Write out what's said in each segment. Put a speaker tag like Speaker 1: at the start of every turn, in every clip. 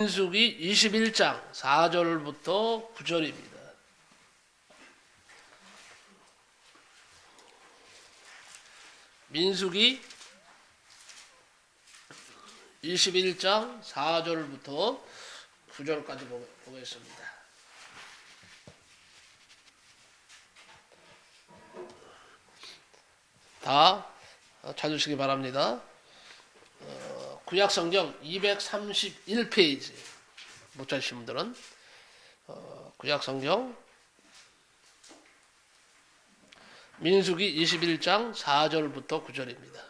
Speaker 1: 민수기 21장 4절부터 9절입니다. 민수기 21장 4절부터 9절까지 보겠습니다. 다 찾으시기 바랍니다. 구약성경 231페이지 못 찾으신 분들은 구약성경 민수기 21장 4절부터 9절입니다.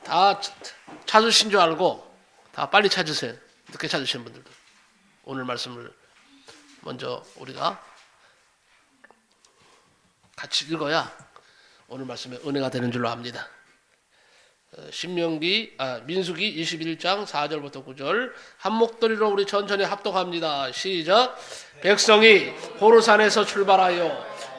Speaker 1: 다 찾으신 줄 알고 다 빨리 찾으세요. 늦게 찾으신 분들도 오늘 말씀을 먼저 우리가 같이 읽어야 오늘 말씀에 은혜가 되는 줄로 압니다. 민수기 21장 4절부터 9절 한 목소리로 우리 천천히 합독합니다. 시작. 백성이 호르산에서 출발하여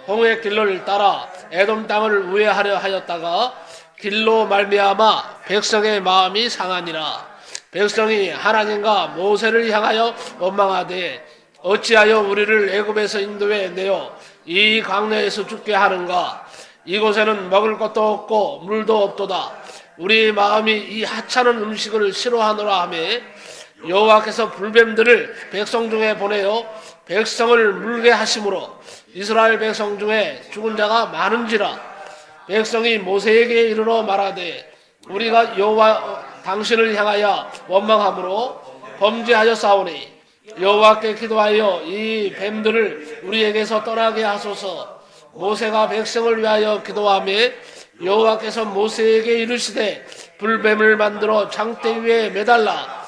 Speaker 1: 홍해 길을 따라 에돔 땅을 우회하려 하였다가 길로 말미암아 백성의 마음이 상하니라. 백성이 하나님과 모세를 향하여 원망하되 어찌하여 우리를 애굽에서 인도해 내어 이 광야에서 죽게 하는가. 이곳에는 먹을 것도 없고 물도 없도다. 우리 마음이 이 하찮은 음식을 싫어하노라 하며 여호와께서 불뱀들을 백성 중에 보내어 백성을 물게 하심으로 이스라엘 백성 중에 죽은 자가 많은지라. 백성이 모세에게 이르러 말하되 우리가 여호와 당신을 향하여 원망함으로 범죄하였사오니 여호와께 기도하여 이 뱀들을 우리에게서 떠나게 하소서. 모세가 백성을 위하여 기도하며 여호와께서 모세에게 이르시되 불뱀을 만들어 장대 위에 매달라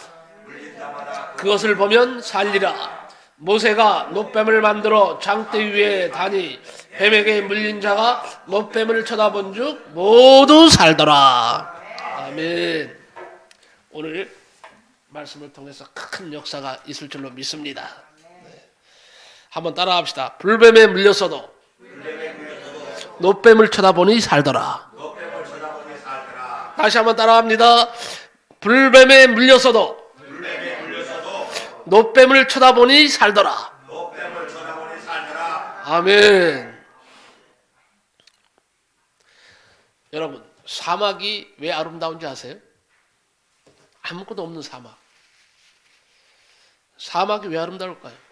Speaker 1: 그것을 보면 살리라. 모세가 놋뱀을 만들어 장대 위에 다니 뱀에게 물린 자가 놋뱀을 쳐다본 즉 모두 살더라. 아멘. 오늘 말씀을 통해서 큰 역사가 있을 줄로 믿습니다. 네. 한번 따라합시다. 불뱀에 물렸어도 놋뱀을 쳐다보니 살더라. 다시 한번 따라합니다. 불뱀에 물렸어도 놋뱀을 쳐다보니 살더라. 아멘. 여러분, 사막이 왜 아름다운지 아세요? 아무것도 없는 사막. 사막이 왜 아름다울까요?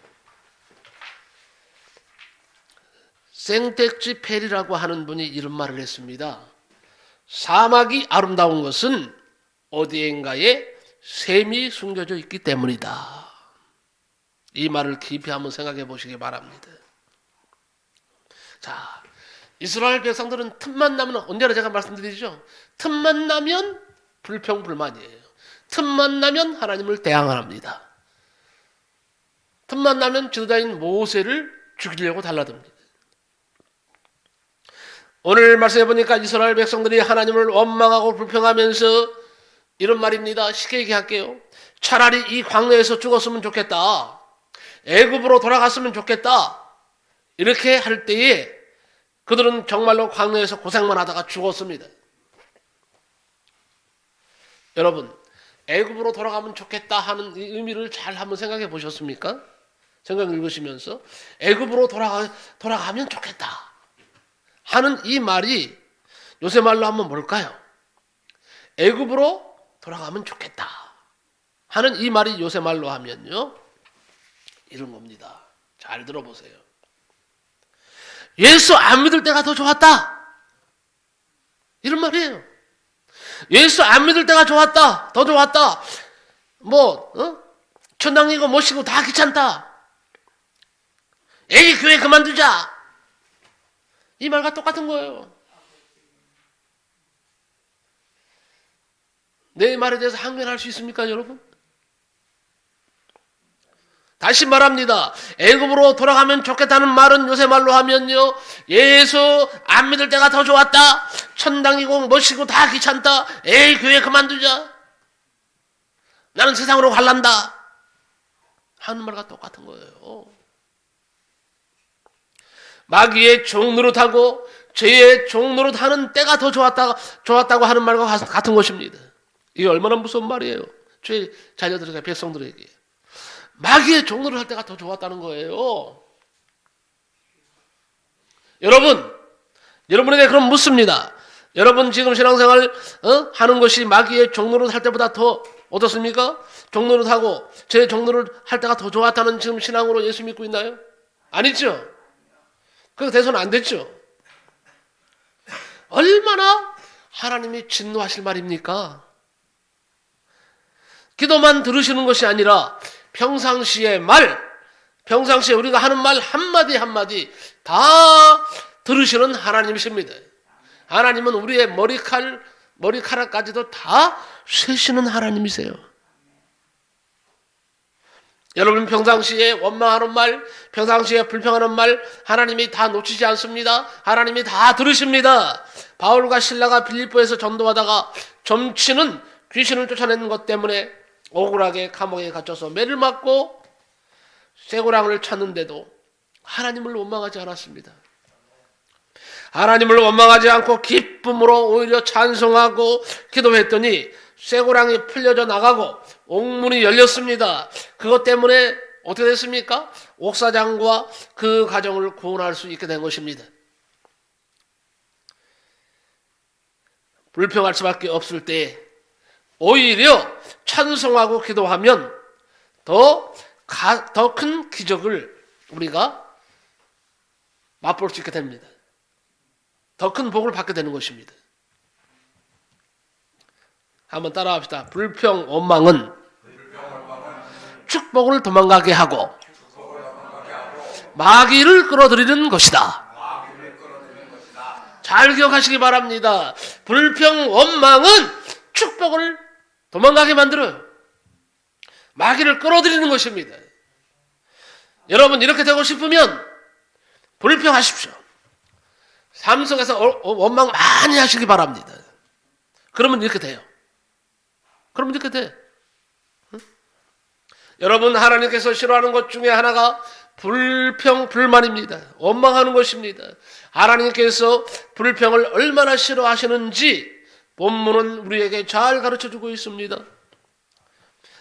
Speaker 1: 생텍쥐 페리라고 하는 분이 이런 말을 했습니다. 사막이 아름다운 것은 어디엔가에 샘이 숨겨져 있기 때문이다. 이 말을 깊이 한번 생각해 보시기 바랍니다. 자, 이스라엘 백성들은 틈만 나면, 언제나 제가 말씀드리죠. 틈만 나면 불평불만이에요. 틈만 나면 하나님을 대항합니다. 틈만 나면 지도자인 모세를 죽이려고 달라듭니다. 오늘 말씀해 보니까 이스라엘 백성들이 하나님을 원망하고 불평하면서 이런 말입니다. 쉽게 얘기할게요. 차라리 이 광야에서 죽었으면 좋겠다. 애굽으로 돌아갔으면 좋겠다. 이렇게 할 때에 그들은 정말로 광야에서 고생만 하다가 죽었습니다. 여러분, 애굽으로 돌아가면 좋겠다 하는 이 의미를 잘 한번 생각해 보셨습니까? 성경 읽으시면서 애굽으로 돌아가면 좋겠다 하는 이 말이 요새 말로 하면 뭘까요? 애굽으로 돌아가면 좋겠다 하는 이 말이 요새 말로 하면요, 이런 겁니다. 잘 들어보세요. 예수 안 믿을 때가 더 좋았다, 이런 말이에요. 예수 안 믿을 때가 좋았다, 더 좋았다. 천당이고 모시고 다 귀찮다. 에이, 교회 그만두자. 이 말과 똑같은 거예요. 내 말에 대해서 항변할 수 있습니까, 여러분? 다시 말합니다. 애굽으로 돌아가면 좋겠다는 말은 요새 말로 하면요, 예수 안 믿을 때가 더 좋았다. 천당이고 멋이고 다 귀찮다. 에이, 교회 그만두자. 나는 세상으로 갈란다 하는 말과 똑같은 거예요. 마귀의 종노릇하고 죄의 종노릇하는 때가 더 좋았다고 하는 말과 같은 것입니다. 이게 얼마나 무서운 말이에요. 죄 자녀들에게, 백성들에게. 마귀의 종로를 할 때가 더 좋았다는 거예요. 여러분에게 그럼 묻습니다. 여러분 지금 신앙생활 하는 것이 마귀의 종로를 할 때보다 더 어떻습니까? 종로를 하고 제 종로를 할 때가 더 좋았다는 지금 신앙으로 예수 믿고 있나요? 아니죠. 그거 돼서는 안 됐죠. 얼마나 하나님이 진노하실 말입니까? 기도만 들으시는 것이 아니라 평상시에 우리가 하는 말 한마디 한마디 다 들으시는 하나님이십니다. 하나님은 우리의 머리카락까지도 다 세시는 하나님이세요. 여러분 평상시에 원망하는 말, 평상시에 불평하는 말 하나님이 다 놓치지 않습니다. 하나님이 다 들으십니다. 바울과 실라가 빌립보에서 전도하다가 점치는 귀신을 쫓아내는 것 때문에 억울하게 감옥에 갇혀서 매를 맞고 쇠고랑을 찾는데도 하나님을 원망하지 않았습니다. 하나님을 원망하지 않고 기쁨으로 오히려 찬송하고 기도했더니 쇠고랑이 풀려져 나가고 옥문이 열렸습니다. 그것 때문에 어떻게 됐습니까? 옥사장과 그 가정을 구원할 수 있게 된 것입니다. 불평할 수밖에 없을 때 오히려 찬송하고 기도하면 더 큰 기적을 우리가 맛볼 수 있게 됩니다. 더 큰 복을 받게 되는 것입니다. 한번 따라합시다. 불평, 원망은 축복을 도망가게 하고 마귀를 끌어들이는 것이다. 잘 기억하시기 바랍니다. 불평, 원망은 축복을 도망가게 만들어요. 마귀를 끌어들이는 것입니다. 여러분 이렇게 되고 싶으면 불평하십시오. 삶 속에서 원망 많이 하시기 바랍니다. 그러면 이렇게 돼요. 그러면 이렇게 돼. 응? 여러분 하나님께서 싫어하는 것 중에 하나가 불평, 불만입니다. 원망하는 것입니다. 하나님께서 불평을 얼마나 싫어하시는지 본문은 우리에게 잘 가르쳐주고 있습니다.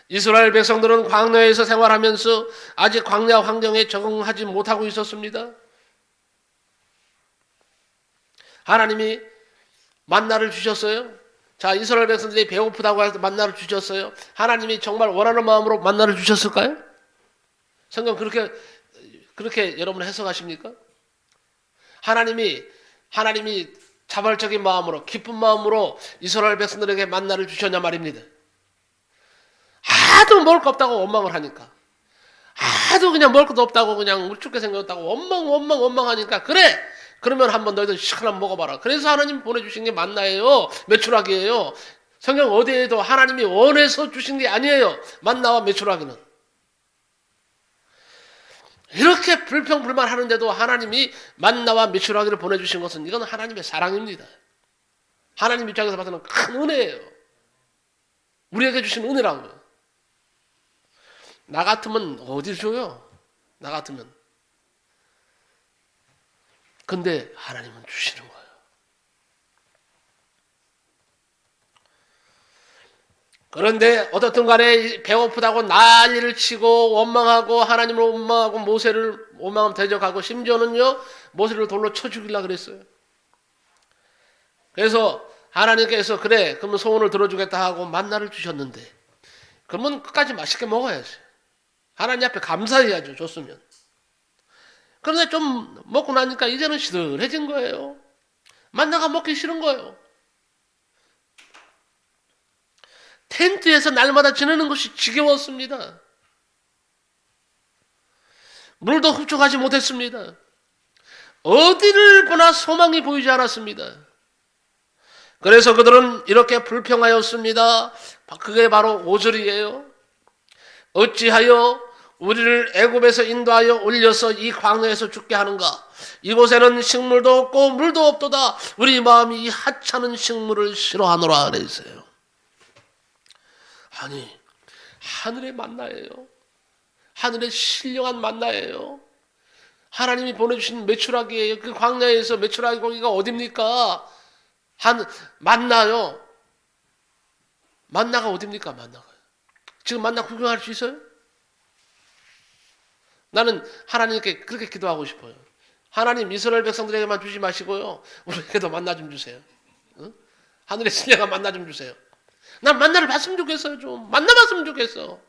Speaker 1: 이스라엘 백성들은 광야에서 생활하면서 아직 광야 환경에 적응하지 못하고 있었습니다. 하나님이 만나를 주셨어요. 자, 이스라엘 백성들이 배고프다고 해서 만나를 주셨어요. 하나님이 정말 원하는 마음으로 만나를 주셨을까요? 성경 그렇게 여러분 해석하십니까? 하나님이 자발적인 마음으로 기쁜 마음으로 이스라엘 백성들에게 만나를 주셨냐 말입니다. 하도 먹을 거 없다고 원망을 하니까, 하도 그냥 먹을 것도 없다고 그냥 죽게 생겼다고 원망하니까, 그래 그러면 한번 너희들 시원한 먹어봐라. 그래서 하나님 보내주신 게 만나예요. 메추라기예요. 성경 어디에도 하나님이 원해서 주신 게 아니에요. 만나와 메추라기는. 이렇게 불평불만 하는데도 하나님이 만나와 메추라기를 보내주신 것은 이건 하나님의 사랑입니다. 하나님 입장에서 봐서는 큰 은혜예요. 우리에게 주신 은혜라고요. 나 같으면 어디 줘요? 나 같으면. 근데 하나님은 주시는 거예요. 그런데 어떻든 간에 배고프다고 난리를 치고 원망하고 하나님을 원망하고 모세를 원망하면 대적하고 심지어는요 모세를 돌로 쳐 죽이려고 그랬어요. 그래서 하나님께서 그래 그러면 소원을 들어주겠다 하고 만나를 주셨는데 그러면 끝까지 맛있게 먹어야지. 하나님 앞에 감사해야죠. 줬으면. 그런데 좀 먹고 나니까 이제는 시들해진 거예요. 만나가 먹기 싫은 거예요. 텐트에서 날마다 지내는 것이 지겨웠습니다. 물도 흡족하지 못했습니다. 어디를 보나 소망이 보이지 않았습니다. 그래서 그들은 이렇게 불평하였습니다. 그게 바로 5절이에요. 어찌하여 우리를 애굽에서 인도하여 올려서 이 광야에서 죽게 하는가? 이곳에는 식물도 없고 물도 없도다. 우리 마음이 이 하찮은 식물을 싫어하노라 그랬어요. 아니 하늘의 만나예요. 하늘의 신령한 만나예요. 하나님이 보내주신 메추라기예요. 그 광야에서 메추라기 고기가 어딥니까? 만나요. 만나가 어딥니까? 만나가. 지금 만나 구경할 수 있어요? 나는 하나님께 그렇게 기도하고 싶어요. 하나님 이스라엘 백성들에게만 주지 마시고요. 우리에게도 만나 좀 주세요. 응? 하늘의 신령한 만나 좀 주세요. 난 만나를 봤으면 좋겠어요. 좀 만나봤으면 좋겠어.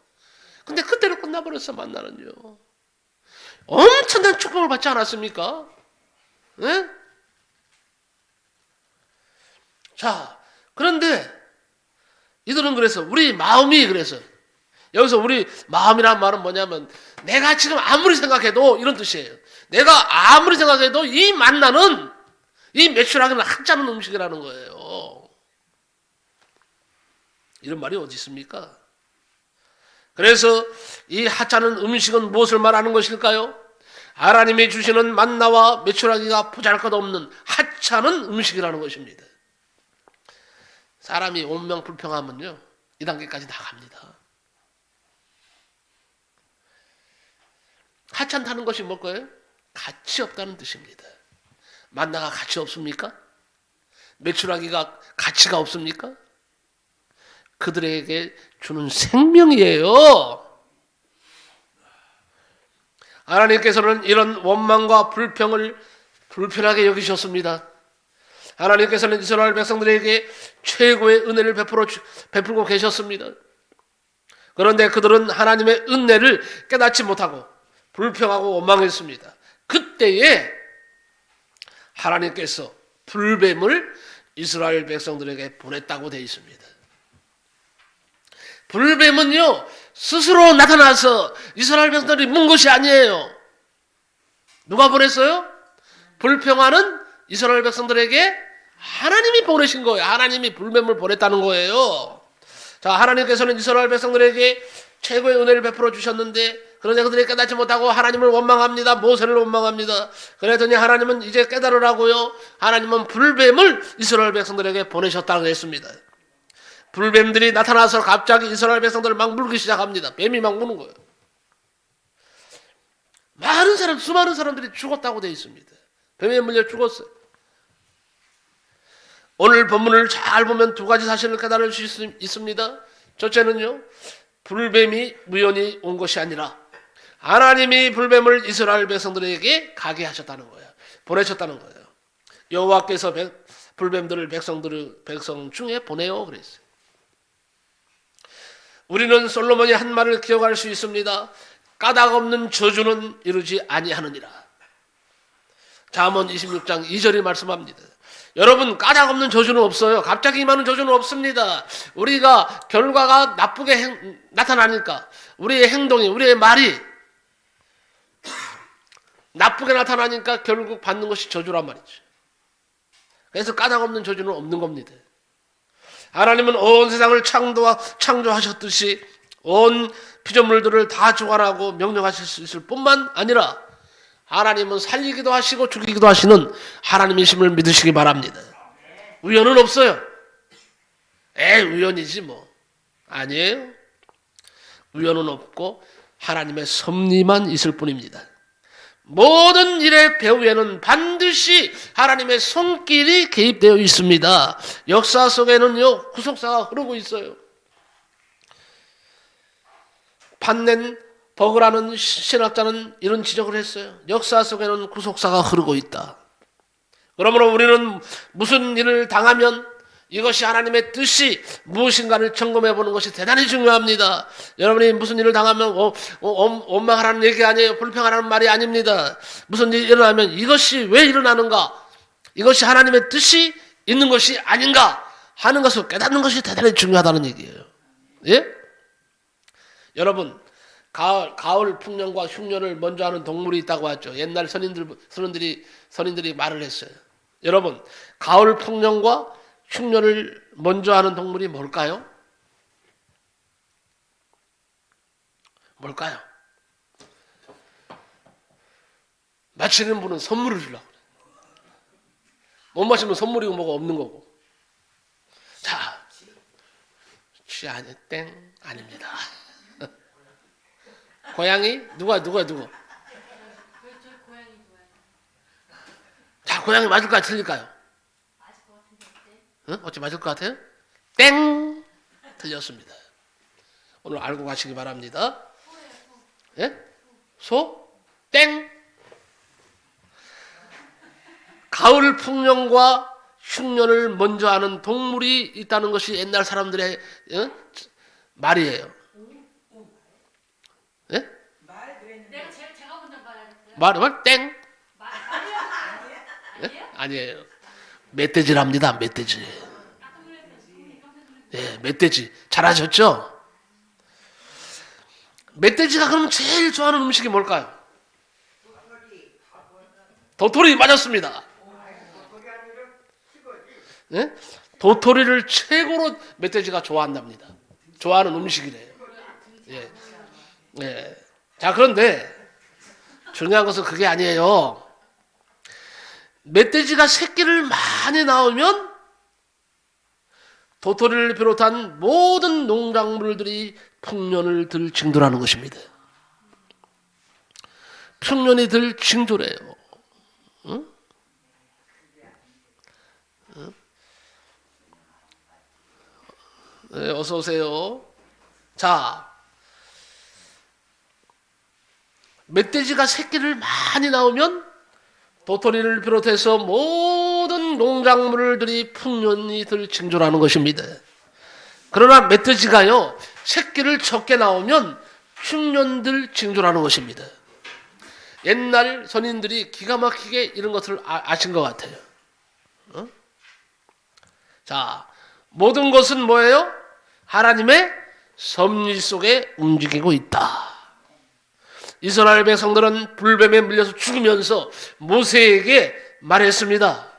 Speaker 1: 근데 그때로 끝나버렸어. 만나는요. 엄청난 축복을 받지 않았습니까? 네? 자, 그런데 이들은 그래서 우리 마음이 그래서 여기서 우리 마음이란 말은 뭐냐면 내가 지금 아무리 생각해도 이런 뜻이에요. 내가 아무리 생각해도 이 만나는 이 매출하기는 하찮은 음식이라는 거예요. 이런 말이 어디 있습니까? 그래서 이 하찮은 음식은 무엇을 말하는 것일까요? 하나님이 주시는 만나와 매출하기가 보잘것없는 하찮은 음식이라는 것입니다. 사람이 온명불평하면요 이 단계까지 나갑니다. 하찮다는 것이 뭘까요? 가치 없다는 뜻입니다. 만나가 가치 없습니까? 매출하기가 가치가 없습니까? 그들에게 주는 생명이에요. 하나님께서는 이런 원망과 불평을 불편하게 여기셨습니다. 하나님께서는 이스라엘 백성들에게 최고의 은혜를 베풀고 계셨습니다. 그런데 그들은 하나님의 은혜를 깨닫지 못하고 불평하고 원망했습니다. 그때에 하나님께서 불뱀을 이스라엘 백성들에게 보냈다고 되어 있습니다. 불뱀은요 스스로 나타나서 이스라엘 백성들이 문 것이 아니에요. 누가 보냈어요? 불평하는 이스라엘 백성들에게 하나님이 보내신 거예요. 하나님이 불뱀을 보냈다는 거예요. 자, 하나님께서는 이스라엘 백성들에게 최고의 은혜를 베풀어 주셨는데 그런데 그들이 깨닫지 못하고 하나님을 원망합니다. 모세를 원망합니다. 그랬더니 하나님은 이제 깨달으라고요. 하나님은 불뱀을 이스라엘 백성들에게 보내셨다고 했습니다. 불뱀들이 나타나서 갑자기 이스라엘 백성들을 막 물기 시작합니다. 뱀이 막 무는 거예요. 수많은 사람들이 죽었다고 되어 있습니다. 뱀에 물려 죽었어요. 오늘 본문을 잘 보면 두 가지 사실을 깨달을 수 있습니다. 첫째는요, 불뱀이 우연히 온 것이 아니라 하나님이 불뱀을 이스라엘 백성들에게 가게 하셨다는 거예요. 보내셨다는 거예요. 여호와께서 불뱀들을 백성 중에 보내요 그랬어요. 우리는 솔로몬이 한 말을 기억할 수 있습니다. 까닭 없는 저주는 이루지 아니하느니라. 잠언 26장 2절이 말씀합니다. 여러분, 까닭 없는 저주는 없어요. 갑자기 임하는 저주는 없습니다. 우리가 결과가 나쁘게 나타나니까 우리의 행동이, 우리의 말이 나쁘게 나타나니까 결국 받는 것이 저주란 말이죠. 그래서 까닭 없는 저주는 없는 겁니다. 하나님은 온 세상을 창조하셨듯이 온 피조물들을 다 주관하고 명령하실 수 있을 뿐만 아니라 하나님은 살리기도 하시고 죽이기도 하시는 하나님이심을 믿으시기 바랍니다. 우연은 없어요. 우연이지 뭐. 아니에요. 우연은 없고 하나님의 섭리만 있을 뿐입니다. 모든 일의 배후에는 반드시 하나님의 손길이 개입되어 있습니다. 역사 속에는요 구속사가 흐르고 있어요. 판넨 버그라는 신학자는 이런 지적을 했어요. 역사 속에는 구속사가 흐르고 있다. 그러므로 우리는 무슨 일을 당하면 이것이 하나님의 뜻이 무엇인가를 점검해 보는 것이 대단히 중요합니다. 여러분이 무슨 일을 당하면 원망하라는 얘기 아니에요. 불평하라는 말이 아닙니다. 무슨 일이 일어나면 이것이 왜 일어나는가? 이것이 하나님의 뜻이 있는 것이 아닌가? 하는 것을 깨닫는 것이 대단히 중요하다는 얘기예요. 예? 여러분, 가을 풍년과 흉년을 먼저 하는 동물이 있다고 하죠. 옛날 선인들이 말을 했어요. 여러분, 가을 풍년과 흉년을 먼저 하는 동물이 뭘까요? 뭘까요? 마치는 분은 선물을 주려고 그래요. 못 마시면 선물이고 뭐가 없는 거고. 자, 취하니 땡 아닙니다. 고양이? 누가? 자, 고양이 맞을까요? 틀릴까요? 응? 어찌 맞을 것 같아요? 땡! 틀렸습니다. 오늘 알고 가시기 바랍니다. 예? 소? 땡. 가을 풍년과 흉년을 먼저 아는 동물이 있다는 것이 옛날 사람들의 말이에요. 예?
Speaker 2: 제가 먼저 말하겠어요.
Speaker 1: 말 땡. 예? 아니에요. 멧돼지랍니다. 멧돼지. 예, 멧돼지. 잘하셨죠? 멧돼지가 그럼 제일 좋아하는 음식이 뭘까요? 도토리 맞았습니다. 예? 도토리를 최고로 멧돼지가 좋아한답니다. 좋아하는 음식이래요. 예. 예. 자, 그런데 중요한 것은 그게 아니에요. 멧돼지가 새끼를 많이 낳으면 도토리를 비롯한 모든 농작물들이 풍년을 들 징조라는 것입니다. 풍년이 들 징조래요. 응? 응? 네, 어서 오세요. 자, 멧돼지가 새끼를 많이 낳으면 도토리를 비롯해서 모든 농작물들이 풍년이 들 징조라는 것입니다. 그러나 멧돼지가요, 새끼를 적게 낳으면 흉년들 징조라는 것입니다. 옛날 선인들이 기가 막히게 이런 것을 아신 것 같아요. 어? 자, 모든 것은 뭐예요? 하나님의 섭리 속에 움직이고 있다. 이스라엘 백성들은 불뱀에 물려서 죽으면서 모세에게 말했습니다.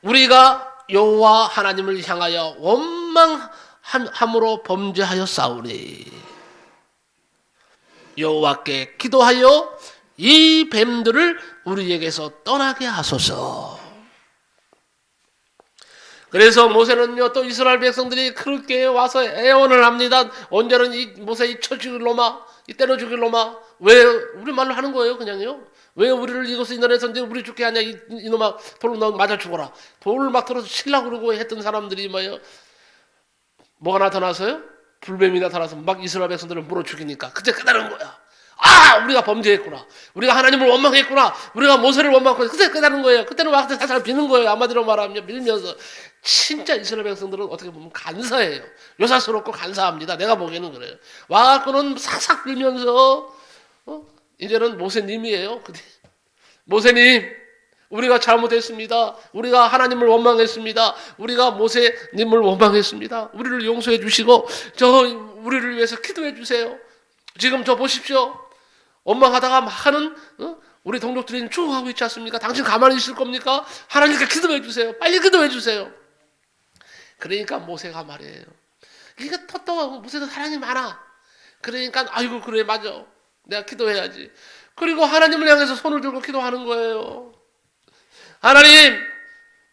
Speaker 1: 우리가 여호와 하나님을 향하여 원망함으로 범죄하여 싸우니 여호와께 기도하여 이 뱀들을 우리에게서 떠나게 하소서. 그래서 모세는요, 또 이스라엘 백성들이 그렇게 와서 애원을 합니다. 언제는 이 모세 이 쳐 죽일 놈아, 이 때려 죽일 놈아, 왜 우리말로 하는 거예요, 그냥요. 왜 우리를 이곳에 인도해서 우리 죽게 하냐, 이놈아, 돌로 맞아 죽어라. 돌을 막 들어서 치려고 그러고 했던 사람들이 뭐가 나타나서요? 불뱀이 나타나서 막 이스라엘 백성들을 물어 죽이니까 그때 깨달은 거야. 아, 우리가 범죄했구나. 우리가 하나님을 원망했구나. 우리가 모세를 원망했구나. 그때 깨달은 거예요. 그때는 막 사살 비는 거예요. 한마디로 말하면 밀면서. 진짜 이스라엘 백성들은 어떻게 보면 간사해요. 요사스럽고 간사합니다. 내가 보기에는 그래요. 와갖고는 싹싹 빌면서 이제는 모세님이에요. 모세님, 우리가 잘못했습니다. 우리가 하나님을 원망했습니다. 우리가 모세님을 원망했습니다. 우리를 용서해 주시고 우리를 위해서 기도해 주세요. 지금 저 보십시오. 원망하다가 막 하는 우리 동족들이 죽어가고 있지 않습니까? 당신 가만히 있을 겁니까? 하나님께 기도해 주세요. 빨리 기도해 주세요. 그러니까 모세가 말이에요. 이게 텁텁하고 모세도 사랑이 많아. 그러니까 아이고 그래 맞아. 내가 기도해야지. 그리고 하나님을 향해서 손을 들고 기도하는 거예요. 하나님,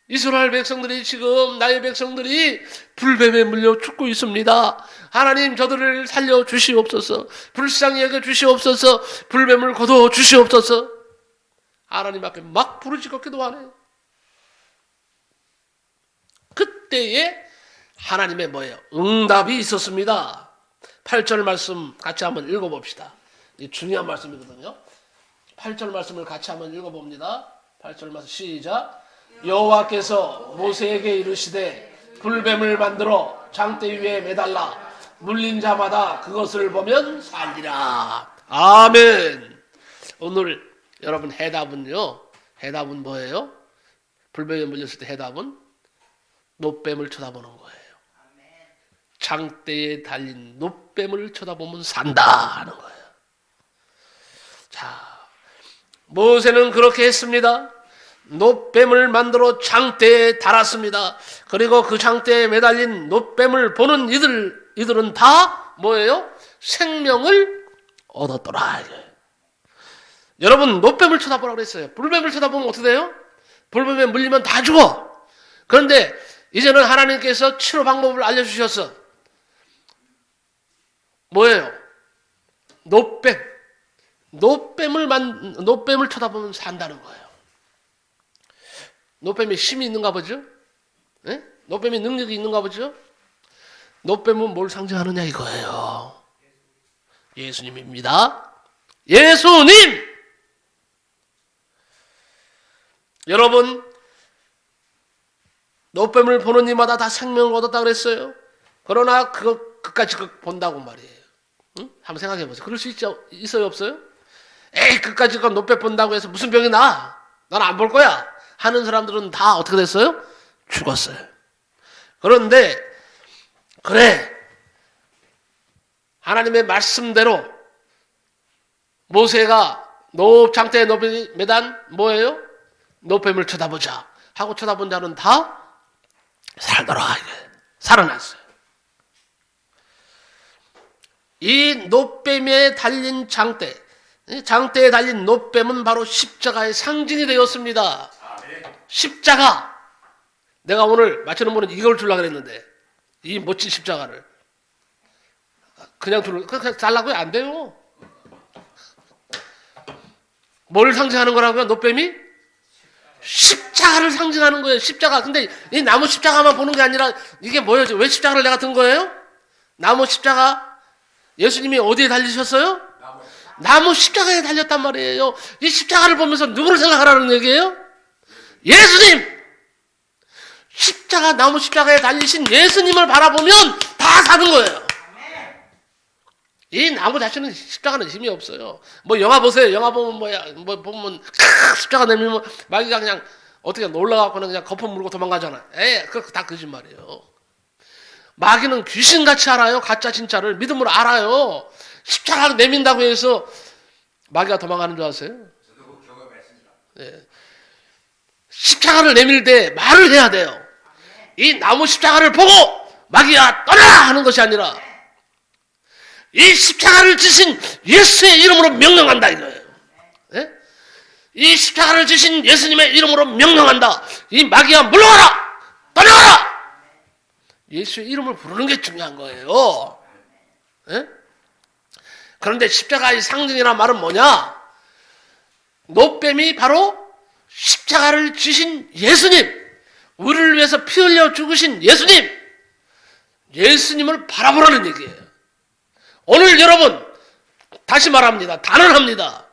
Speaker 1: 이스라엘 백성들이 지금 나의 백성들이 불뱀에 물려 죽고 있습니다. 하나님 저들을 살려 주시옵소서. 불쌍히 여겨 주시옵소서. 불뱀을 거둬 주시옵소서. 하나님 앞에 막 부르짖고 기도하네. 그때에 하나님의 뭐예요? 응답이 있었습니다. 8절 말씀 같이 한번 읽어봅시다. 이 중요한 말씀이거든요. 8절 말씀을 같이 한번 읽어봅니다. 8절 말씀 시작. 여호와께서 모세에게 이르시되 불뱀을 만들어 장대 위에 매달라 물린 자마다 그것을 보면 살리라. 아멘. 오늘 여러분 해답은요. 해답은 뭐예요? 불뱀에 물렸을 때 해답은 노뱀을 쳐다보는 거예요. 장대에 달린 노뱀을 쳐다보면 산다 하는 거예요. 자, 모세는 그렇게 했습니다. 노뱀을 만들어 장대에 달았습니다. 그리고 그 장대에 매달린 노뱀을 보는 이들은 다 뭐예요? 생명을 얻었더라. 여러분, 노뱀을 쳐다보라고 그랬어요. 불뱀을 쳐다보면 어떻게 돼요? 불뱀에 물리면 다 죽어. 그런데 이제는 하나님께서 치료 방법을 알려주셨어. 뭐예요? 노뱀을 쳐다보면 산다는 거예요. 노뱀이 힘이 있는가 보죠? 네? 노뱀이 능력이 있는가 보죠? 노뱀은 뭘 상징하느냐 이거예요. 예수님입니다. 예수님! 여러분, 노뱀을 보는 이마다 다 생명을 얻었다 그랬어요. 그러나 그까지 본다고 말이에요. 응? 한번 생각해 보세요. 그럴 수 있어요, 없어요? 에이, 그까지 노뱀 본다고 해서 무슨 병이 나? 난 안 볼 거야. 하는 사람들은 다 어떻게 됐어요? 죽었어요. 그런데 그래, 하나님의 말씀대로 모세가 장대에 높이 매단 뭐예요? 노뱀을 쳐다보자 하고 쳐다본 자는 다 살더라. 살아났어요. 이 노뱀에 달린 장대에 달린 노뱀은 바로 십자가의 상징이 되었습니다. 십자가. 내가 오늘 맞추는 분은 이걸 주려고 그랬는데 이 멋진 십자가를 그냥 달라고요? 안 돼요. 뭘 상징하는 거라고요? 노뱀이? 십자가를 상징하는 거예요. 십자가. 근데 이 나무 십자가만 보는 게 아니라 이게 뭐예요? 왜 십자가를 내가 든 거예요? 나무 십자가. 예수님이 어디에 달리셨어요? 나무 십자가에 달렸단 말이에요. 이 십자가를 보면서 누구를 생각하라는 얘기예요? 예수님! 나무 십자가에 달리신 예수님을 바라보면 다 사는 거예요. 이 나무 자체는 십자가는 힘이 없어요. 뭐 영화 보세요. 영화 보면 보면 십자가 내밀면 마귀가 그냥 어떻게 놀라갖고는 그냥 거품 물고 도망가잖아. 그거 다 거짓말이에요. 마귀는 귀신같이 알아요. 가짜 진짜를 믿음으로 알아요. 십자가를 내민다고 해서 마귀가 도망가는 줄 아세요?
Speaker 3: 저도 그 경험했습니다.
Speaker 1: 십자가를 내밀 때 말을 해야 돼요. 이 나무 십자가를 보고 마귀야 떠나라 하는 것이 아니라 이 십자가를 지신 예수의 이름으로 명령한다 이거예요. 이 십자가를 지신 예수님의 이름으로 명령한다. 이 마귀야 물러가라! 떠나가라! 예수의 이름을 부르는 게 중요한 거예요. 그런데 십자가의 상징이란 말은 뭐냐? 노뱀이 바로 십자가를 지신 예수님, 우리를 위해서 피 흘려 죽으신 예수님을 바라보라는 얘기예요. 오늘 여러분 다시 말합니다. 단언합니다.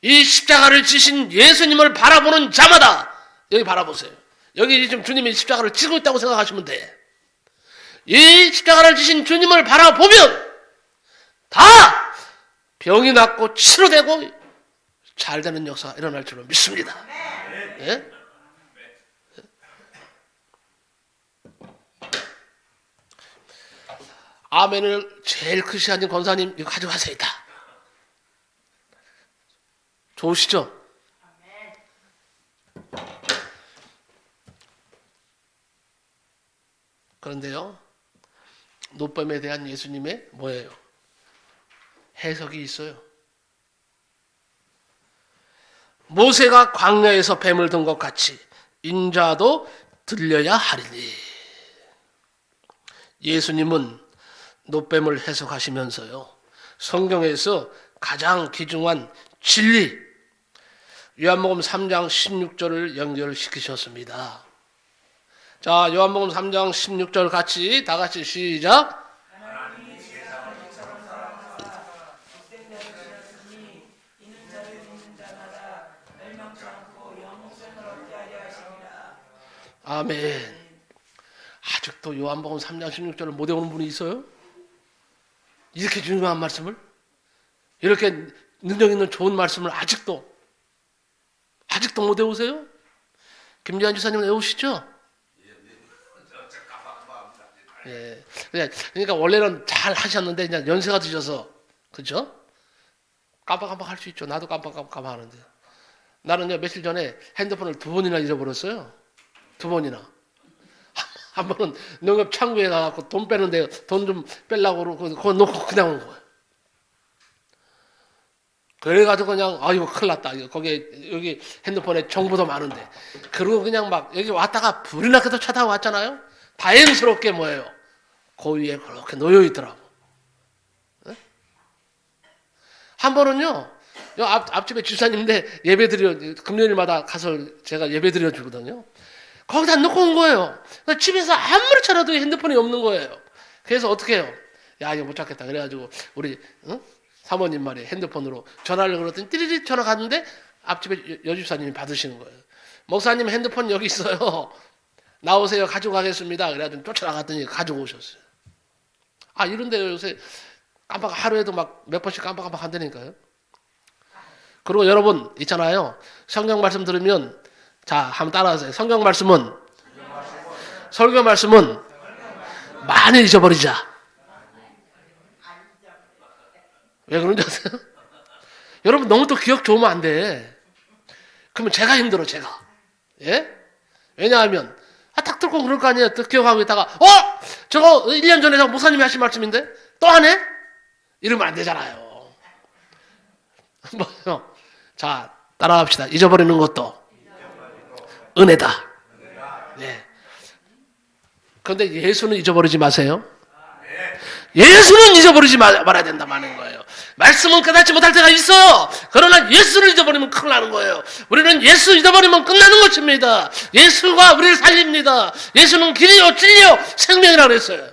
Speaker 1: 이 십자가를 지신 예수님을 바라보는 자마다 여기 바라보세요. 여기 지금 주님이 십자가를 지고 있다고 생각하시면 돼. 이 십자가를 지신 주님을 바라보면 다 병이 낫고 치료되고 잘 되는 역사가 일어날 줄로 믿습니다. 예? 아멘을 제일 크시하는 권사님 이거 가져가세요. 다 좋으시죠? 그런데요, 노뱀에 대한 예수님의 뭐예요? 해석이 있어요. 모세가 광야에서 뱀을 든 것 같이 인자도 들려야 하리니. 예수님은 노뱀을 해석하시면서요, 성경에서 가장 귀중한 진리, 요한복음 3장 16절을 연결시키셨습니다. 자, 요한복음 3장 16절 다 같이 시작. 아멘. 아직도 요한복음 3장 16절을 못 외우는 분이 있어요? 이렇게 중요한 말씀을, 이렇게 능력 있는 좋은 말씀을 아직도 못 외우세요? 김재환 지사님 외우시죠? 예. 그러니까 원래는 잘 하셨는데 그냥 연세가 드셔서, 그렇죠? 깜빡깜빡 할 수 있죠. 나도 깜빡깜빡 하는데. 나는요, 며칠 전에 핸드폰을 2번이나 잊어버렸어요. 2번이나. 한 번은 농협 창구에 가갖고 돈 빼는데 돈 좀 빼려고 그거 놓고 그냥 온 거예요. 그래가지고 그냥 이거 큰일 났다. 여기 핸드폰에 정보도 많은데. 그리고 그냥 막 여기 왔다가 불이 나게도 쳐다왔잖아요. 다행스럽게 뭐예요? 고위에 그렇게 놓여 있더라고. 한 번은요, 앞집에 주사님인데 금요일마다 가서 제가 예배 드려 주거든요. 거기다 놓고 온 거예요. 집에서 아무리 찾아도 핸드폰이 없는 거예요. 그래서 어떻게 해요? 야, 이거 못 찾겠다. 그래가지고 우리 사모님 말이에요. 핸드폰으로 전화를 걸었더니 띠리리 전화 갔는데 앞집에 여집사님이 받으시는 거예요. 목사님 핸드폰 여기 있어요. 나오세요. 가져가겠습니다. 그래가지고 쫓아나갔더니 가지고 오셨어요. 아, 이런데요. 요새 깜빡 하루에도 막 몇 번씩 깜빡깜빡 한다니까요. 그리고 여러분 있잖아요. 성경 말씀 들으면 자, 한번 따라하세요. 성경 말씀은 설교 말씀은 많이 잊어버리자. 왜 그런지 아세요? 여러분 너무 또 기억 좋으면 안 돼. 그러면 제가 힘들어, 제가. 예? 왜냐하면 딱 듣고 그럴 거 아니에요. 또 기억하고 있다가 저거 1년 전에 저 목사님이 하신 말씀인데 또 하네? 이러면 안 되잖아요. 뭐요? 자, 따라합시다. 잊어버리는 것도 은혜다. 네. 그런데 예수는 잊어버리지 마세요. 예수는 잊어버리지 말아야 된다 말하는 거예요. 말씀은 깨닫지 못할 때가 있어요. 그러나 예수를 잊어버리면 큰일 나는 거예요. 우리는 예수 잊어버리면 끝나는 것입니다. 예수가 우리를 살립니다. 예수는 길이요 진리요 생명이라고 그랬어요.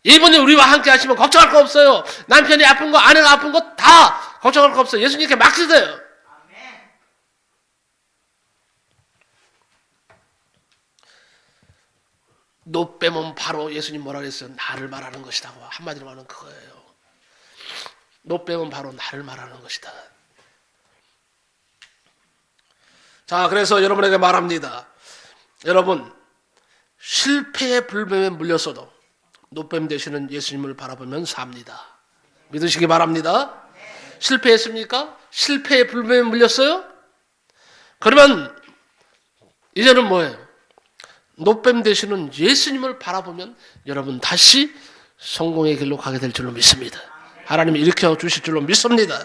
Speaker 1: 이분이 우리와 함께 하시면 걱정할 거 없어요. 남편이 아픈 거 아내가 아픈 거 다 걱정할 거 없어요. 예수님께 맡기세요. 노 빼면 바로 예수님 뭐라 그랬어요? 나를 말하는 것이다. 한마디로 말하면 그거예요. 노 빼면 바로 나를 말하는 것이다. 자, 그래서 여러분에게 말합니다. 여러분, 실패의 불뱀에 물렸어도 노뱀 되시는 예수님을 바라보면 삽니다. 믿으시기 바랍니다. 실패했습니까? 실패의 불뱀에 물렸어요? 그러면 이제는 뭐예요? 노뱀 되시는 예수님을 바라보면 여러분 다시 성공의 길로 가게 될 줄로 믿습니다. 하나님이 일으켜 주실 줄로 믿습니다.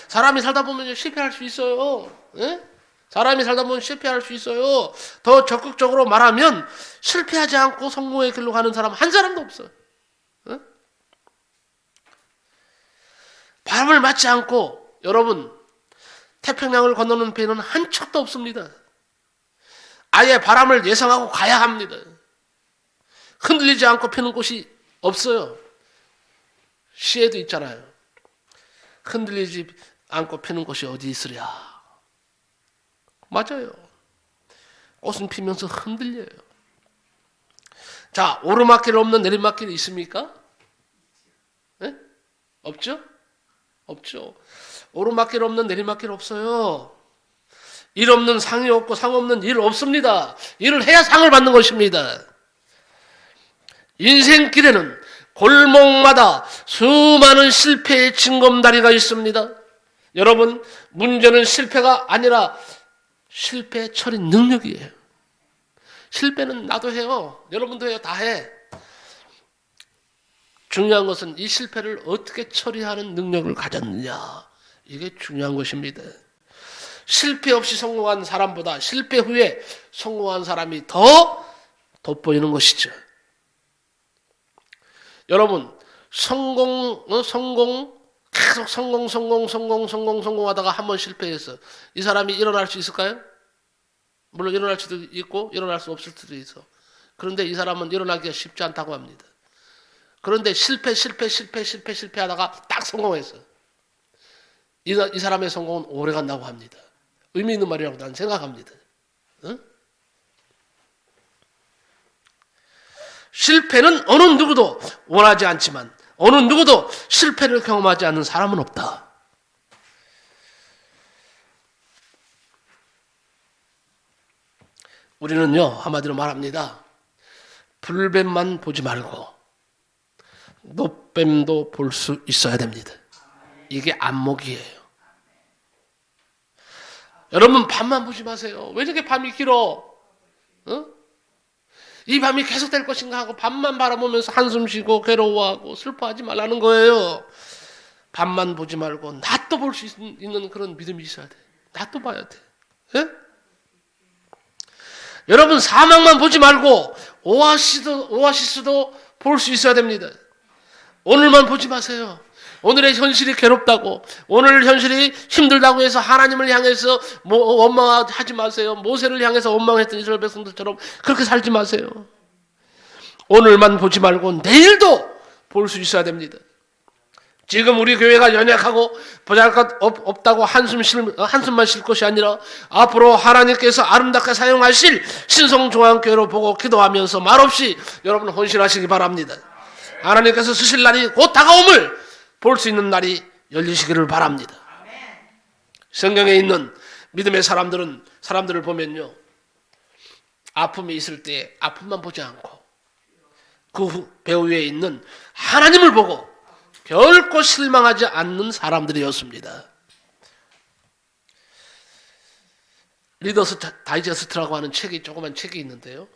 Speaker 1: 사람이 살다 보면 실패할 수 있어요. 예? 사람이 살다 보면 실패할 수 있어요. 더 적극적으로 말하면 실패하지 않고 성공의 길로 가는 사람 한 사람도 없어요. 예? 바람을 맞지 않고 여러분 태평양을 건너는 배는 한 척도 없습니다. 아예 바람을 예상하고 가야 합니다. 흔들리지 않고 피는 곳이 없어요. 시에도 있잖아요. 흔들리지 않고 피는 곳이 어디 있으랴. 맞아요. 꽃은 피면서 흔들려요. 자, 오르막길 없는 내리막길이 있습니까? 네? 없죠? 없죠. 오르막길 없는 내리막길 없어요. 일 없는 상이 없고 상 없는 일 없습니다. 일을 해야 상을 받는 것입니다. 인생길에는 골목마다 수많은 실패의 징검다리가 있습니다. 여러분, 문제는 실패가 아니라 실패 처리 능력이에요. 실패는 나도 해요. 여러분도 해요. 다 해. 중요한 것은 이 실패를 어떻게 처리하는 능력을 가졌느냐. 이게 중요한 것입니다. 실패 없이 성공한 사람보다 실패 후에 성공한 사람이 더 돋보이는 것이죠. 여러분, 계속 성공하다가 한번 실패해서 이 사람이 일어날 수 있을까요? 물론 일어날 수도 있고 일어날 수 없을 수도 있어. 그런데 이 사람은 일어나기가 쉽지 않다고 합니다. 그런데 실패하다가 딱 성공했어. 이 사람의 성공은 오래 간다고 합니다. 의미 있는 말이라고 나는 생각합니다. 응? 실패는 어느 누구도 원하지 않지만 어느 누구도 실패를 경험하지 않는 사람은 없다. 우리는요, 한마디로 말합니다. 불뱀만 보지 말고 노뱀도 볼 수 있어야 됩니다. 이게 안목이에요. 여러분, 밤만 보지 마세요. 왜 이렇게 밤이 길어? 어? 이 밤이 계속될 것인가 하고 밤만 바라보면서 한숨 쉬고 괴로워하고 슬퍼하지 말라는 거예요. 밤만 보지 말고 낮도 볼 수 있는 그런 믿음이 있어야 돼. 낮도 봐야 돼. 예? 여러분, 사막만 보지 말고 오아시스도 볼 수 있어야 됩니다. 오늘만 보지 마세요. 오늘의 현실이 괴롭다고, 오늘 현실이 힘들다고 해서 하나님을 향해서 원망하지 마세요. 모세를 향해서 원망했던 이스라엘 백성들처럼 그렇게 살지 마세요. 오늘만 보지 말고 내일도 볼 수 있어야 됩니다. 지금 우리 교회가 연약하고 보잘것 없다고 한숨만 쉴 것이 아니라 앞으로 하나님께서 아름답게 사용하실 신성종합교회로 보고 기도하면서 말없이 여러분 헌신하시기 바랍니다. 하나님께서 쓰실 날이 곧 다가옴을 볼 수 있는 날이 열리시기를 바랍니다. 성경에 있는 믿음의 사람들을 보면요, 아픔이 있을 때 아픔만 보지 않고 그 배후 위에 있는 하나님을 보고 결코 실망하지 않는 사람들이었습니다. 리더스 다이제스트라고 하는 조그만 책이 있는데요,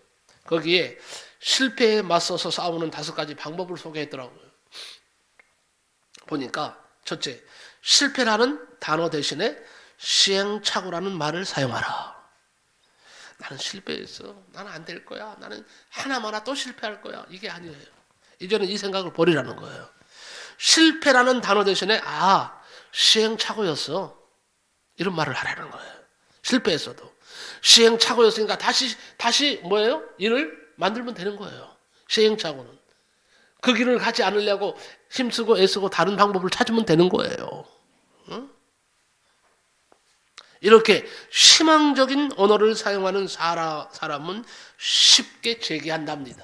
Speaker 1: 거기에 실패에 맞서서 싸우는 5가지 방법을 소개했더라고요. 보니까 첫째, 실패라는 단어 대신에 시행착오라는 말을 사용하라. 나는 실패했어. 나는 안 될 거야. 나는 하나마나 또 실패할 거야. 이게 아니에요. 이제는 이 생각을 버리라는 거예요. 실패라는 단어 대신에 시행착오였어. 이런 말을 하라는 거예요. 실패했어도. 시행착오였으니까 다시 뭐예요? 일을 만들면 되는 거예요. 시행착오는. 그 길을 가지 않으려고 힘쓰고 애쓰고 다른 방법을 찾으면 되는 거예요. 응? 이렇게 희망적인 언어를 사용하는 사람은 쉽게 재기한답니다.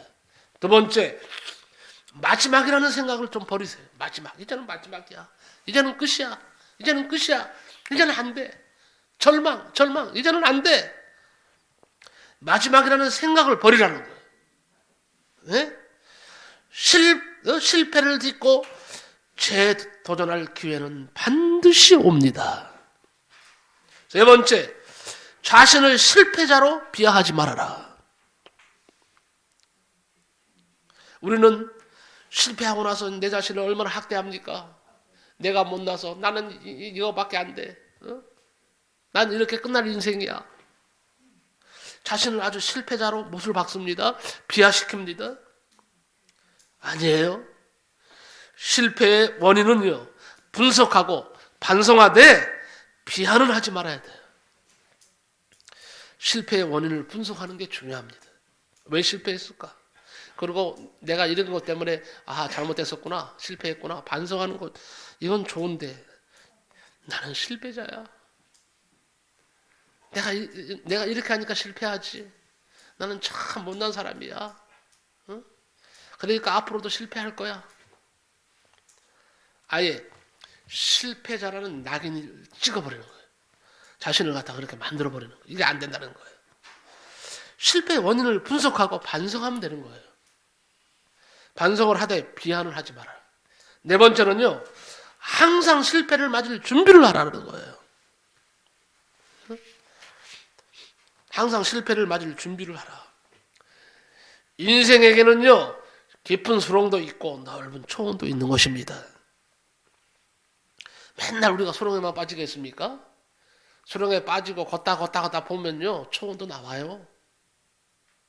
Speaker 1: 두 번째, 마지막이라는 생각을 좀 버리세요. 이제는 마지막이야. 이제는 끝이야. 이제는 안 돼. 절망. 이제는 안 돼. 마지막이라는 생각을 버리라는 거예요. 네? 실패를 딛고 재도전할 기회는 반드시 옵니다. 세 번째, 자신을 실패자로 비하하지 말아라. 우리는 실패하고 나서 내 자신을 얼마나 학대합니까? 내가 못나서 나는 이거밖에 안 돼. 난 이렇게 끝날 인생이야. 자신을 아주 실패자로 못을 박습니다. 비하시킵니다. 아니에요. 실패의 원인은요, 분석하고 반성하되 비하는 하지 말아야 돼요. 실패의 원인을 분석하는 게 중요합니다. 왜 실패했을까? 그리고 내가 이런 것 때문에 잘못했었구나, 실패했구나, 반성하는 것, 이건 좋은데 나는 실패자야. 내가 이렇게 하니까 실패하지. 나는 참 못난 사람이야. 응? 그러니까 앞으로도 실패할 거야. 아예 실패자라는 낙인을 찍어버리는 거예요. 자신을 갖다 그렇게 만들어버리는 거예요. 이게 안 된다는 거예요. 실패의 원인을 분석하고 반성하면 되는 거예요. 반성을 하되 비하는 하지 마라. 네 번째는요, 항상 실패를 맞을 준비를 하라는 거예요. 항상 실패를 맞을 준비를 하라. 인생에게는요, 깊은 수렁도 있고 넓은 초원도 있는 것입니다. 맨날 우리가 수렁에만 빠지겠습니까? 수렁에 빠지고 걷다 보면요, 초원도 나와요.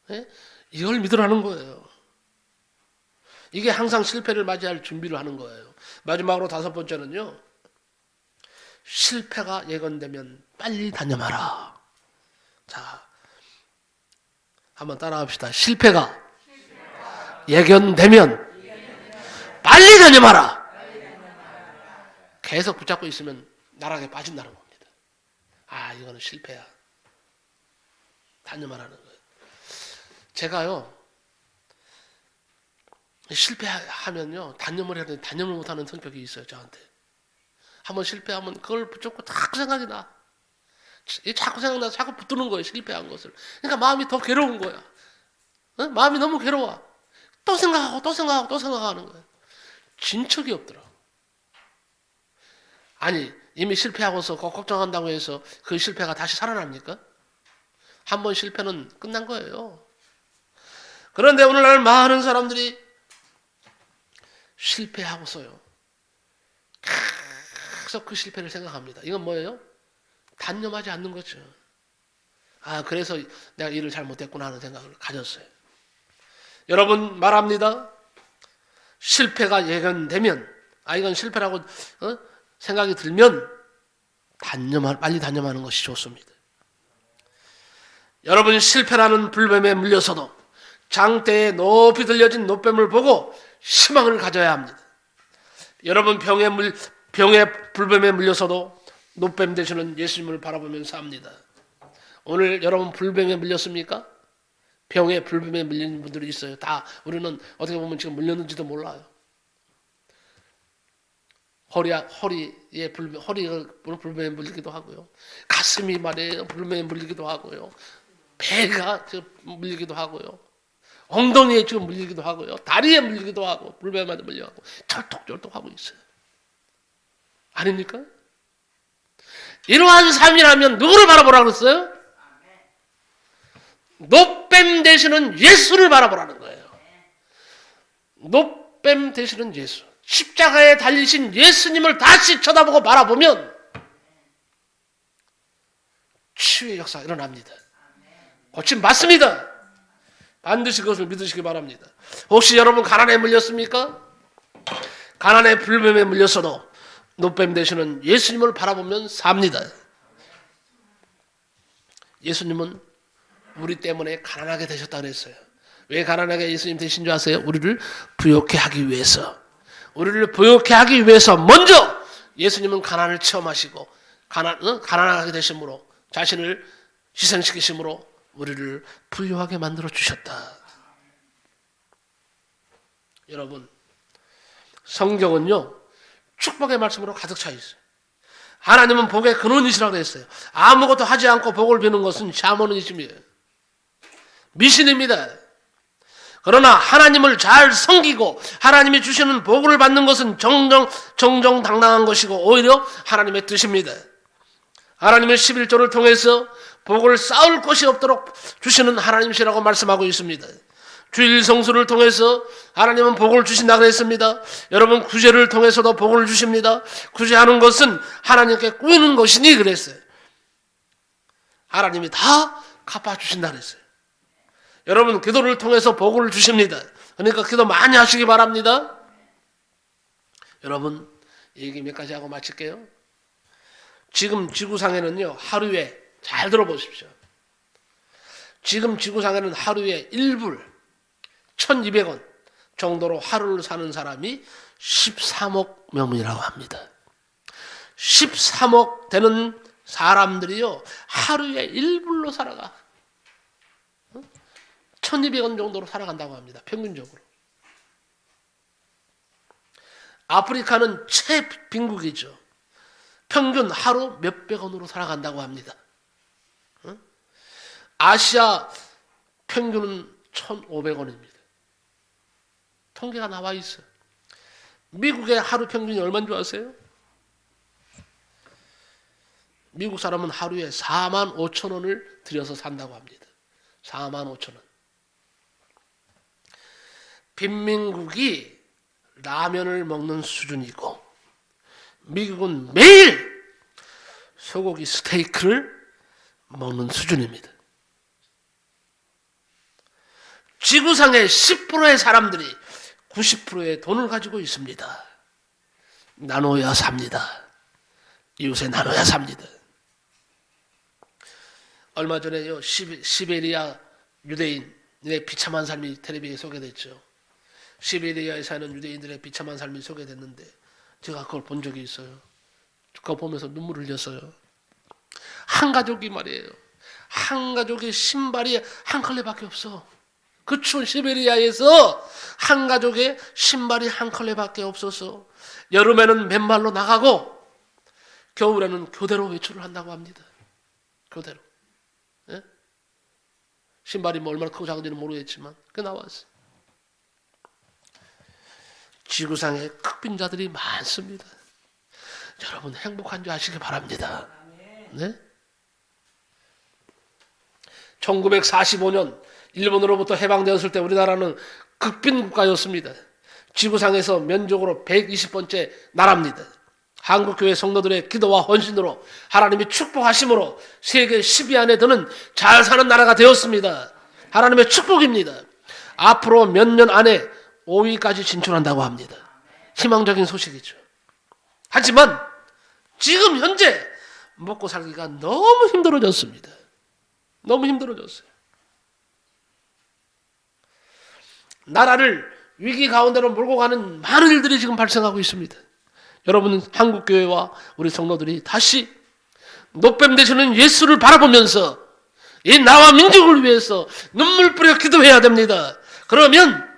Speaker 1: 네? 이걸 믿으라는 거예요. 이게 항상 실패를 맞이할 준비를 하는 거예요. 마지막으로 5번째는요, 실패가 예견되면 빨리 단념하라. 자, 한번 따라합시다. 실패가 예견되면 빨리 단념하라. 계속 붙잡고 있으면 나락에 빠진다는 겁니다. 이거는 실패야. 단념하라는 거예요. 제가요, 실패하면요, 단념을 해야 되는데 단념을 못하는 성격이 있어요, 저한테. 한번 실패하면 그걸 붙잡고 자꾸 생각이 나. 자꾸 생각나서 자꾸 붙드는 거예요, 실패한 것을. 그러니까 마음이 더 괴로운 거야. 마음이 너무 괴로워. 또 생각하는 거예요. 진척이 없더라. 아니, 이미 실패하고서 걱정한다고 해서 그 실패가 다시 살아납니까? 한 번 실패는 끝난 거예요. 그런데 오늘날 많은 사람들이 실패하고서요, 계속 그 실패를 생각합니다. 이건 뭐예요? 단념하지 않는 거죠. 그래서 내가 일을 잘못했구나 하는 생각을 가졌어요. 여러분, 말합니다. 실패가 예견되면, 이건 실패라고 생각이 들면 빨리 단념하는 것이 좋습니다. 여러분, 실패라는 불뱀에 물려서도 장대에 높이 들려진 노뱀을 보고 희망을 가져야 합니다. 여러분 병에 불뱀에 물려서도 노뱀 되시는 예수님을 바라보면서 합니다. 오늘 여러분 불뱀에 물렸습니까? 병에 불뱀에 물린 분들이 있어요. 다 우리는 어떻게 보면 지금 물렸는지도 몰라요. 허리가 불뱀에 물리기도 하고요. 가슴이 말이에요. 불뱀에 물리기도 하고요. 배가 물리기도 하고요. 엉덩이에 지금 물리기도 하고요. 다리에 물리기도 하고 불뱀한테 물려가고 철떡철떡하고 있어요. 아닙니까? 이러한 삶이라면 누구를 바라보라고 그랬어요? 노뱀 되시는 예수를 바라보라는 거예요. 노뱀 되시는 예수. 십자가에 달리신 예수님을 다시 쳐다보고 바라보면 치유의 역사가 일어납니다. 고침 받습니다. 반드시 그것을 믿으시기 바랍니다. 혹시 여러분 가난에 물렸습니까? 가난의 불뱀에 물렸어도 노뱀 되시는 예수님을 바라보면 삽니다. 예수님은 우리 때문에 가난하게 되셨다 그랬어요. 왜 가난하게 예수님 되신 줄 아세요? 우리를 부욕해 하기 위해서. 우리를 부욕해 하기 위해서 먼저 예수님은 가난을 체험하시고 가난하게 되심으로 자신을 희생시키심으로 우리를 부유하게 만들어 주셨다. 여러분, 성경은요 축복의 말씀으로 가득 차 있어요. 하나님은 복의 근원이시라고 했어요. 아무것도 하지 않고 복을 비는 것은 샤머니즘이에요. 미신입니다. 그러나 하나님을 잘 섬기고 하나님이 주시는 복을 받는 것은 정정당당한 것이고 오히려 하나님의 뜻입니다. 하나님의 11조를 통해서 복을 쌓을 것이 없도록 주시는 하나님이시라고 말씀하고 있습니다. 주일 성수를 통해서 하나님은 복을 주신다고 했습니다. 여러분 구제를 통해서도 복을 주십니다. 구제하는 것은 하나님께 꾸이는 것이니 그랬어요. 하나님이 다 갚아주신다 그랬어요. 여러분 기도를 통해서 복을 주십니다. 그러니까 기도 많이 하시기 바랍니다. 여러분 얘기 몇 가지 하고 마칠게요. 지금 지구상에는요 하루에 잘 들어보십시오. 지금 지구상에는 하루에 1불 1200원 정도로 하루를 사는 사람이 13억 명이라고 합니다. 13억 되는 사람들이요 하루에 1불로 살아가. 1200원 정도로 살아간다고 합니다. 평균적으로. 아프리카는 최빈국이죠. 평균 하루 몇백 원으로 살아간다고 합니다. 아시아 평균은 1,500원입니다. 통계가 나와 있어요. 미국의 하루 평균이 얼마인 줄 아세요? 미국 사람은 하루에 4만 5천 원을 들여서 산다고 합니다. 4만 5천 원. 빈민국이 라면을 먹는 수준이고 미국은 매일 소고기 스테이크를 먹는 수준입니다. 지구상의 10%의 사람들이 90%의 돈을 가지고 있습니다. 나눠야 삽니다. 이웃에 나눠야 삽니다. 얼마 전에요 시베리아 유대인의 비참한 삶이 텔레비에 소개됐죠. 시베리아에 사는 유대인들의 비참한 삶이 소개됐는데 제가 그걸 본 적이 있어요. 그거 보면서 눈물을 흘렸어요. 한 가족이 말이에요. 한 가족의 신발이 한 컬레밖에 없어. 그 추운 시베리아에서 한 가족의 신발이 한 컬레밖에 없어서 여름에는 맨발로 나가고 겨울에는 교대로 외출을 한다고 합니다. 교대로. 예? 신발이 뭐 얼마나 크고 작은지는 모르겠지만 그게 나왔어요. 지구상에 극빈자들이 많습니다. 여러분 행복한 줄 아시기 바랍니다. 네? 1945년 일본으로부터 해방되었을 때 우리나라는 극빈 국가였습니다. 지구상에서 면적으로 120번째 나라입니다. 한국교회 성도들의 기도와 헌신으로 하나님이 축복하심으로 세계 10위 안에 드는 잘 사는 나라가 되었습니다. 하나님의 축복입니다. 앞으로 몇 년 안에 5위까지 진출한다고 합니다. 희망적인 소식이죠. 하지만 지금 현재 먹고 살기가 너무 힘들어졌습니다. 너무 힘들어졌어요. 나라를 위기 가운데로 몰고 가는 많은 일들이 지금 발생하고 있습니다. 여러분, 한국교회와 우리 성도들이 다시 노뱀 되시는 예수를 바라보면서 이 나와 민족을 위해서 눈물 뿌려 기도해야 됩니다. 그러면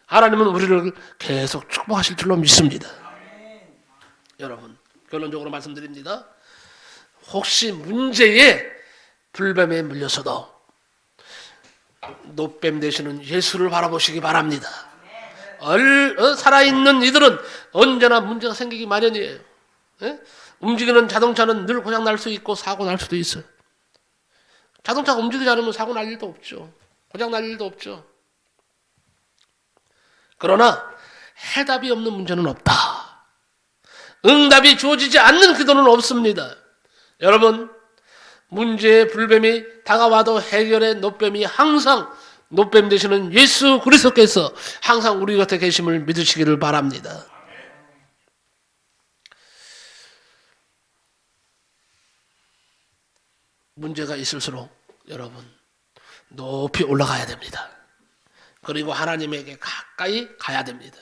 Speaker 1: 하나님은 우리를 계속 축복하실 줄로 믿습니다. 여러분, 결론적으로 말씀드립니다. 혹시 문제에 불뱀에 물려서도 노뱀 되시는 예수를 바라보시기 바랍니다. 살아있는 이들은 언제나 문제가 생기기 마련이에요. 예? 움직이는 자동차는 늘 고장 날 수 있고 사고 날 수도 있어요. 자동차가 움직이지 않으면 사고 날 일도 없죠. 고장 날 일도 없죠. 그러나 해답이 없는 문제는 없다. 응답이 주어지지 않는 기도는 없습니다. 여러분, 문제의 불뱀이 다가와도 해결의 노뱀이 항상 노뱀 되시는 예수 그리스도께서 항상 우리 곁에 계심을 믿으시기를 바랍니다. 문제가 있을수록 여러분 높이 올라가야 됩니다. 그리고 하나님에게 가까이 가야 됩니다.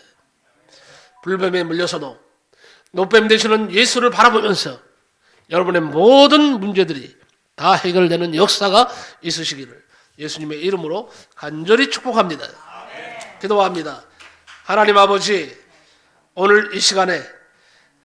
Speaker 1: 불뱀에 물려서도 노뱀 되시는 예수를 바라보면서 여러분의 모든 문제들이 다 해결되는 역사가 있으시기를 예수님의 이름으로 간절히 축복합니다. 기도합니다. 하나님 아버지, 오늘 이 시간에